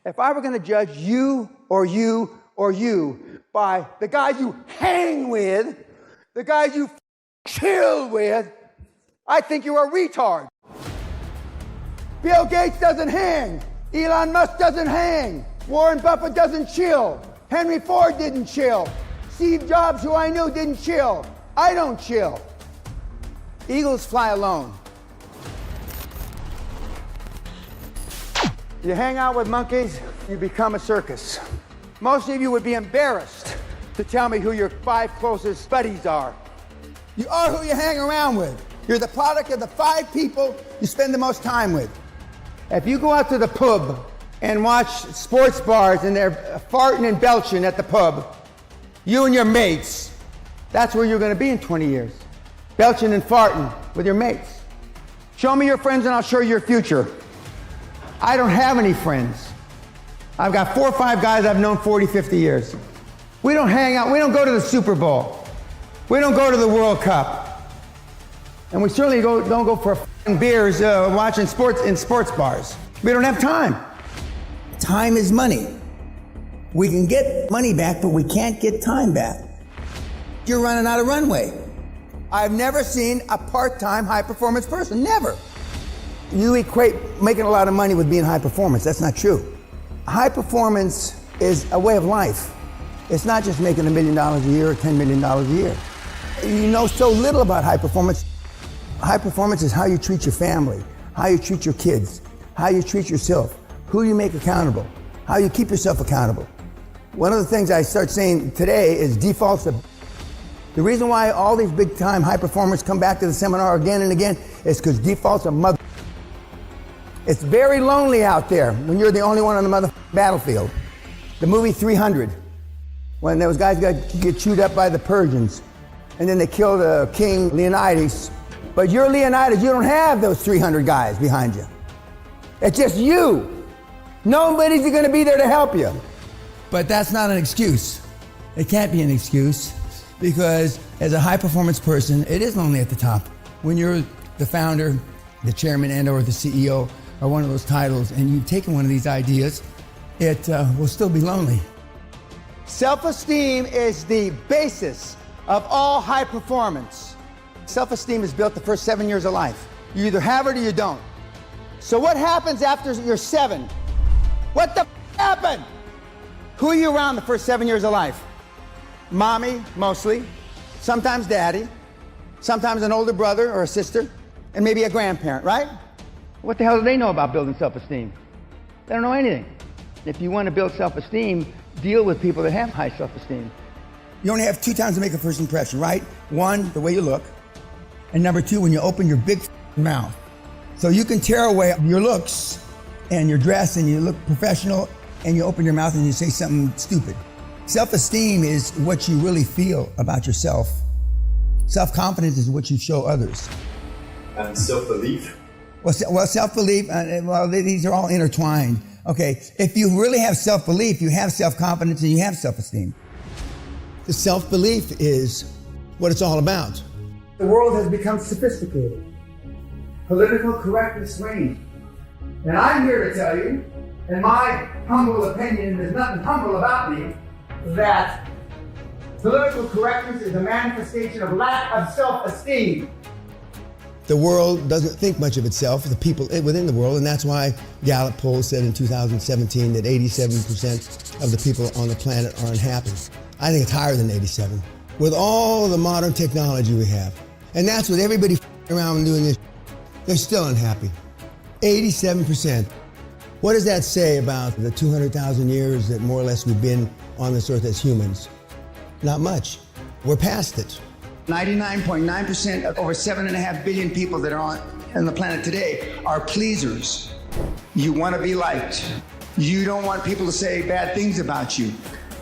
If I were going to judge you or you or you by the guys you hang with, the guys you chill with, I think you're a retard. Bill Gates doesn't hang. Elon Musk doesn't hang. Warren Buffett doesn't chill. Henry Ford didn't chill. Steve Jobs, who I knew, didn't chill. I don't chill. Eagles fly alone. You hang out with monkeys, you become a circus. Most of you would be embarrassed to tell me who your 5 closest buddies are. You are who you hang around with. You're the product of the 5 people you spend the most time with. If you go out to the pub and watch sports bars and they're farting and belching at the pub, you and your mates, that's where you're going to be in 20 years. Belching and farting with your mates. Show me your friends and I'll show you your future. I don't have any friends. I've got 4 or 5 guys I've known 40, 50 years. We don't hang out. We don't go to the Super Bowl. We don't go to the World Cup. And we certainly don't go for beers watching sports in sports bars. We don't have time. Time is money. We can get money back, but we can't get time back. You're running out of runway. I've never seen a part-time high-performance person, never. You equate making a lot of money with being high performance. That's not true. High performance is a way of life. It's not just making $1 million a year or $10 million a year. You know so little about high performance. High performance is how you treat your family, how you treat your kids, how you treat yourself, who you make accountable, how you keep yourself accountable. One of the things I start saying today is defaults. The reason why all these big time high performers come back to the seminar again and again is because defaults are mother. It's very lonely out there when you're the only one on the mother battlefield. The movie 300, when those guys get chewed up by the Persians, and then they kill the king Leonidas. But you're Leonidas, you don't have those 300 guys behind you. It's just you. Nobody's going to be there to help you. But that's not an excuse. It can't be an excuse because as a high performance person, it is lonely at the top. When you're the founder, the chairman and or the CEO, or one of those titles, and you've taken one of these ideas, it will still be lonely. Self-esteem is the basis of all high performance. Self-esteem is built the first 7 years of life. You either have it or you don't. So what happens after you're 7? What the happened? Who are you around the first 7 years of life? Mommy, mostly. Sometimes daddy. Sometimes an older brother or a sister. And maybe a grandparent, right? What the hell do they know about building self-esteem? They don't know anything. If you want to build self-esteem, deal with people that have high self-esteem. You only have 2 times to make a first impression, right? 1, the way you look. And number 2, when you open your big mouth. So you can tear away your looks and your dress and you look professional and you open your mouth and you say something stupid. Self-esteem is what you really feel about yourself. Self-confidence is what you show others. And self-belief? Well, self-belief, these are all intertwined. Okay, if you really have self-belief, you have self-confidence and you have self-esteem. The self-belief is what it's all about. The world has become sophisticated. Political correctness reigns. And I'm here to tell you, in my humble opinion, there's nothing humble about me, that political correctness is a manifestation of lack of self-esteem. The world doesn't think much of itself, the people within the world, and that's why Gallup poll said in 2017 that 87% of the people on the planet are unhappy. I think it's higher than 87. With all the modern technology we have, and that's with everybody around doing this, they're still unhappy. 87%. What does that say about the 200,000 years that more or less we've been on this earth as humans? Not much. We're past it. 99.9% of over 7.5 billion people that are on the planet today are pleasers. You want to be liked. You don't want people to say bad things about you.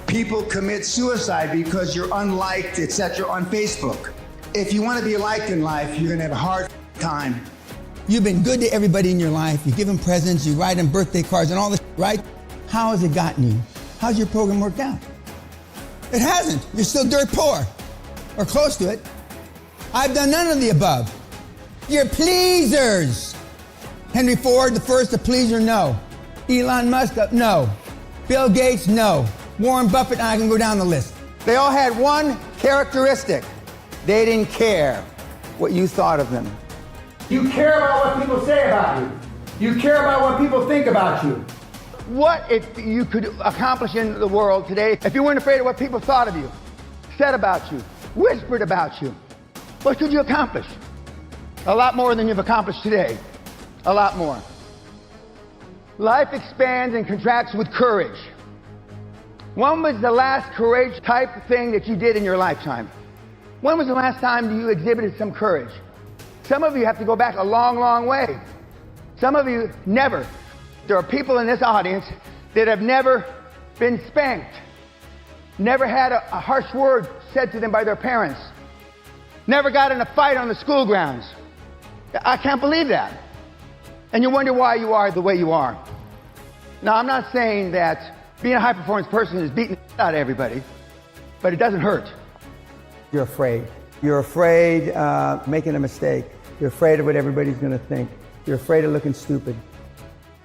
People commit suicide because you're unliked, etc. on Facebook. If you want to be liked in life, you're going to have a hard time. You've been good to everybody in your life. You give them presents, you write them birthday cards and all this, right? How has it gotten you? How's your program worked out? It hasn't. You're still dirt poor. Or close to it. I've done none of the above. You're pleasers. Henry Ford, the first to please or no. Elon Musk, no. Bill Gates, no. Warren Buffett, I can go down the list. They all had one characteristic. They didn't care what you thought of them. You care about what people say about you. You care about what people think about you. What if you could accomplish in the world today if you weren't afraid of what people thought of you, said about you, whispered about you? What could you accomplish? A lot more than you've accomplished today. A lot more. Life expands and contracts with courage. When was the last courage type thing that you did in your lifetime? When was the last time you exhibited some courage? Some of you have to go back a long, long way. Some of you never. There are people in this audience that have never been spanked, never had a harsh word said to them by their parents, never got in a fight on the school grounds. I can't believe that. And you wonder why you are the way you are. Now, I'm not saying that being a high-performance person is beating the out of everybody, but it doesn't hurt. You're afraid. You're afraid of making a mistake. You're afraid of what everybody's going to think. You're afraid of looking stupid.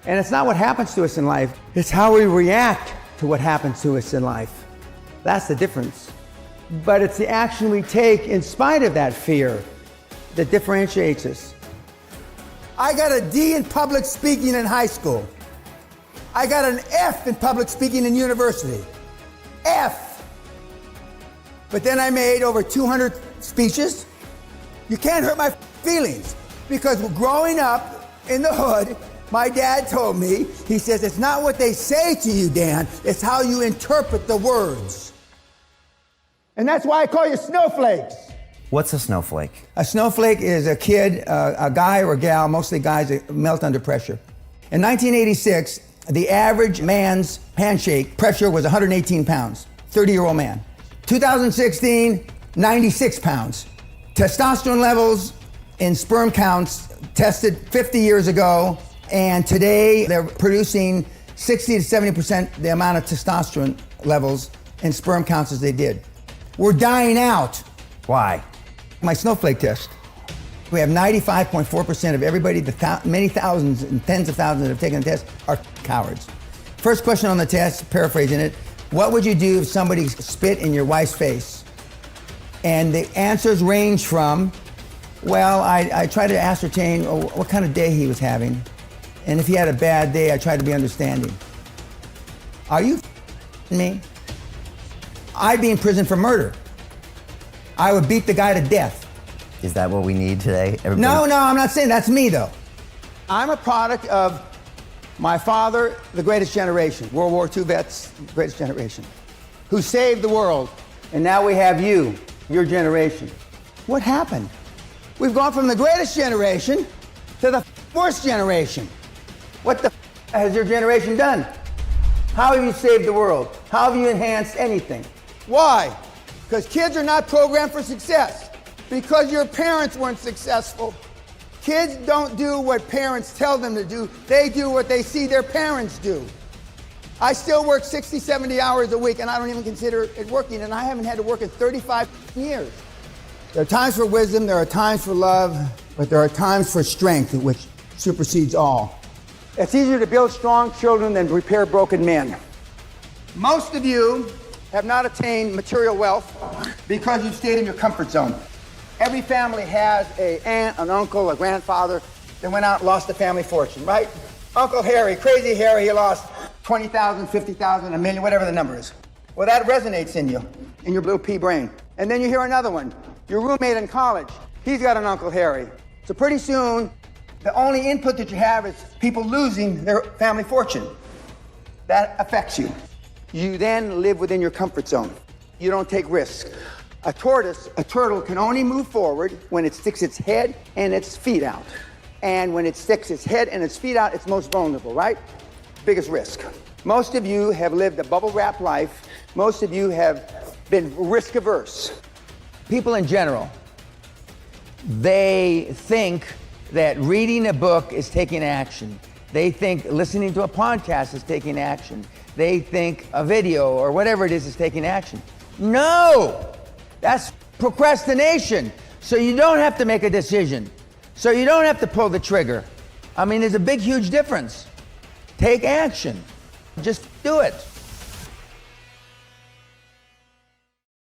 And it's not what happens to us in life. It's how we react to what happens to us in life. That's the difference. But it's the action we take in spite of that fear that differentiates us. I got a D in public speaking in high school. I got an F in public speaking in university. F. But then I made over 200 speeches. You can't hurt my feelings, because growing up in the hood, my dad told me, he says, it's not what they say to you, Dan, it's how you interpret the words. And that's why I call you snowflakes. What's a snowflake? A snowflake is a kid, a guy or a gal, mostly guys that melt under pressure. In 1986, the average man's handshake pressure was 118 pounds, 30-year-old man. 2016, 96 pounds. Testosterone levels in sperm counts tested 50 years ago, and today they're producing 60 to 70% the amount of testosterone levels in sperm counts as they did. We're dying out. Why? My snowflake test. We have 95.4% of everybody, many thousands and tens of thousands that have taken the test are cowards. First question on the test, paraphrasing it, what would you do if somebody spit in your wife's face? And the answers range from, well, I try to ascertain what kind of day he was having. And if he had a bad day, I try to be understanding. Are you me? I'd be in prison for murder. I would beat the guy to death. Is that what we need today? Everybody? No, I'm not saying that's me, though. I'm a product of my father, the greatest generation, World War II vets, greatest generation, who saved the world. And now we have you, your generation. What happened? We've gone from the greatest generation to the worst generation. What the has your generation done? How have you saved the world? How have you enhanced anything? Why? Because kids are not programmed for success. Because your parents weren't successful. Kids don't do what parents tell them to do. They do what they see their parents do. I still work 60, 70 hours a week, and I don't even consider it working, and I haven't had to work in 35 years. There are times for wisdom, there are times for love, but there are times for strength, which supersedes all. It's easier to build strong children than repair broken men. Most of you have not attained material wealth because you've stayed in your comfort zone. Every family has an aunt, an uncle, a grandfather that went out and lost a family fortune, right? Uncle Harry, crazy Harry, he lost 20,000, 50,000, a million, whatever the number is. Well, that resonates in you, in your little pea brain. And then you hear another one. Your roommate in college, he's got an Uncle Harry. So pretty soon, the only input that you have is people losing their family fortune. That affects you. You then live within your comfort zone. You don't take risks. A turtle can only move forward when it sticks its head and its feet out. And when it sticks its head and its feet out, it's most vulnerable, right? Biggest risk. Most of you have lived a bubble-wrapped life. Most of you have been risk-averse. People in general, they think that reading a book is taking action. They think listening to a podcast is taking action. They think a video or whatever it is taking action. No! That's procrastination. So you don't have to make a decision. So you don't have to pull the trigger. I mean, there's a big, huge difference. Take action. Just do it.